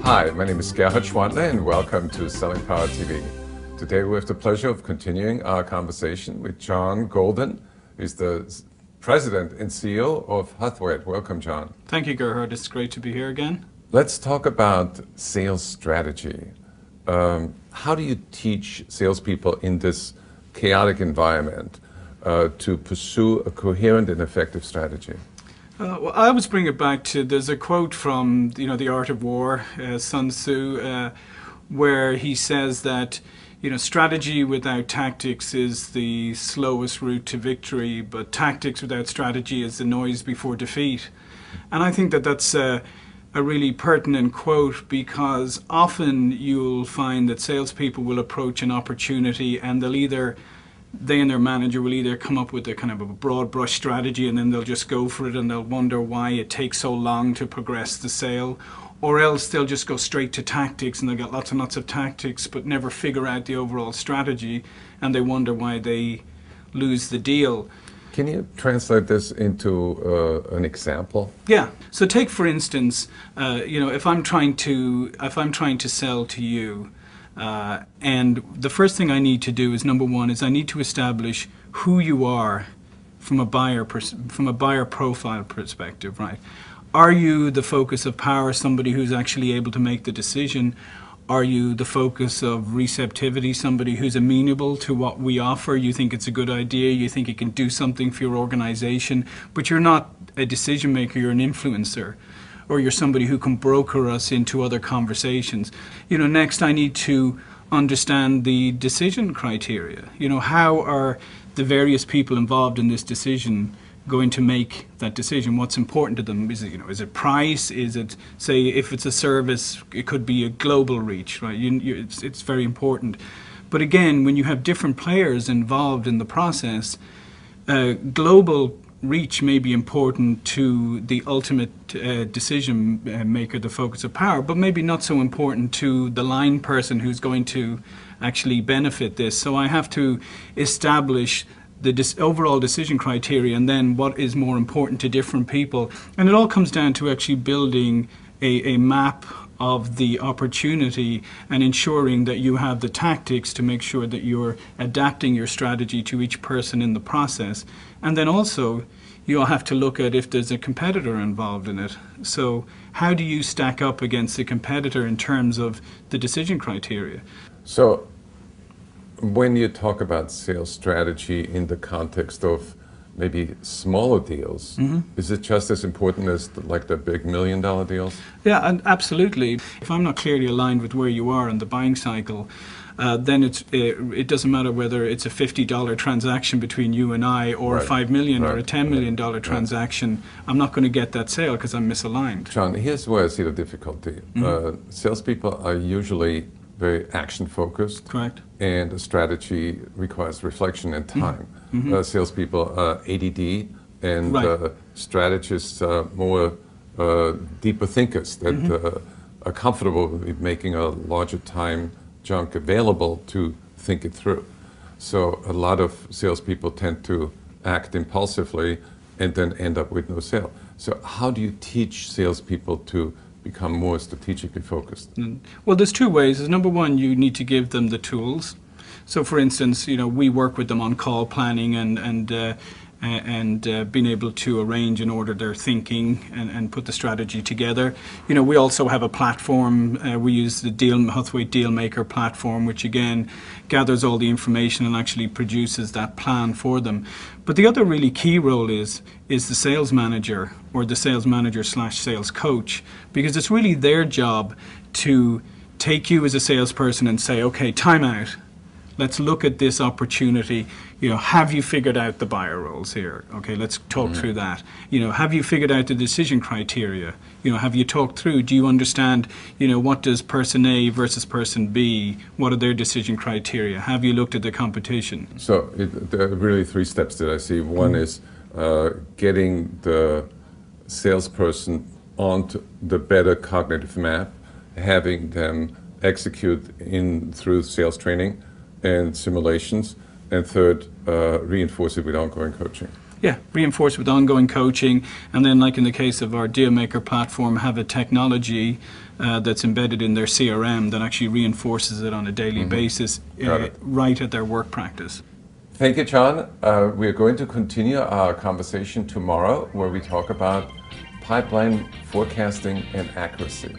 Hi, my name is Huthwaite and welcome to Selling Power TV. Today we have the pleasure of continuing our conversation with John Golden, who's the President and CEO of Huthwaite. Welcome, John. Thank you, Gerhard. It's great to be here again. Let's talk about sales strategy. How do you teach salespeople in this chaotic environment to pursue a coherent and effective strategy? Well, I always bring it back to, there's a quote from, The Art of War, Sun Tzu, where he says that, strategy without tactics is the slowest route to victory, but tactics without strategy is the noise before defeat. And I think that that's a really pertinent quote, because often you'll find that salespeople will approach an opportunity and they and their manager will either come up with a kind of a broad brush strategy and then they'll just go for it and they'll wonder why it takes so long to progress the sale, or else they'll just go straight to tactics and they'll get lots and lots of tactics but never figure out the overall strategy, and they wonder why they lose the deal. Can you translate this into an example? Yeah. So take, for instance, if I'm trying to sell to you, and the first thing I need to do is, number one, is I need to establish who you are from a buyer profile perspective, right? Are you the focus of power, somebody who's actually able to make the decision? Are you the focus of receptivity, somebody who's amenable to what we offer? You think it's a good idea, you think it can do something for your organization, but you're not a decision maker, you're an influencer. Or you're somebody who can broker us into other conversations. Next I need to understand the decision criteria. How are the various people involved in this decision going to make that decision? What's important to them? Is it price? Is it, say, if it's a service, it could be a global reach, right? It's very important. But again, when you have different players involved in the process, global reach may be important to the ultimate decision maker, the focus of power, but maybe not so important to the line person who's going to actually benefit this. So I have to establish the overall decision criteria, and then what is more important to different people. And it all comes down to actually building a map of the opportunity and ensuring that you have the tactics to make sure that you're adapting your strategy to each person in the process. And then also you'll have to look at if there's a competitor involved in it. So how do you stack up against the competitor in terms of the decision criteria? So when you talk about sales strategy in the context of maybe smaller deals, is it just as important as like the big $1 million deals? Yeah, and absolutely. If I'm not clearly aligned with where you are in the buying cycle, then it doesn't matter whether it's a $50 transaction between you and I, or right. a $5 million right. or a $10 million transaction. I'm not going to get that sale because I'm misaligned. John, here's where I see the difficulty. Salespeople are usually very action-focused. Correct. And a strategy requires reflection and time. Salespeople are ADD, and right. Strategists are more deeper thinkers that are comfortable with making a larger time chunk available to think it through. So a lot of salespeople tend to act impulsively and then end up with no sale. So how do you teach salespeople to become more strategically focused? Well, there's two ways. Number one, you need to give them the tools. So for instance, we work with them on call planning and being able to arrange and order their thinking and put the strategy together. We also have a platform. We use the Huthwaite Dealmaker platform, which again gathers all the information and actually produces that plan for them. But the other really key role is the sales manager, or the sales manager / sales coach, because it's really their job to take you as a salesperson and say, okay, time out. Let's look at this opportunity. Have you figured out the buyer roles here? Okay, let's talk through that. Have you figured out the decision criteria? Have you talked through? Do you understand, what does person A versus person B? What are their decision criteria? Have you looked at the competition? So there are really three steps that I see. One is getting the salesperson onto the better cognitive map, having them execute through sales training and simulations, and third, reinforce it with ongoing coaching. reinforce with ongoing coaching, and then, like in the case of our Dealmaker platform, have a technology that's embedded in their CRM that actually reinforces it on a daily basis, right at their work practice. Thank you, John. We are going to continue our conversation tomorrow, where we talk about pipeline forecasting and accuracy.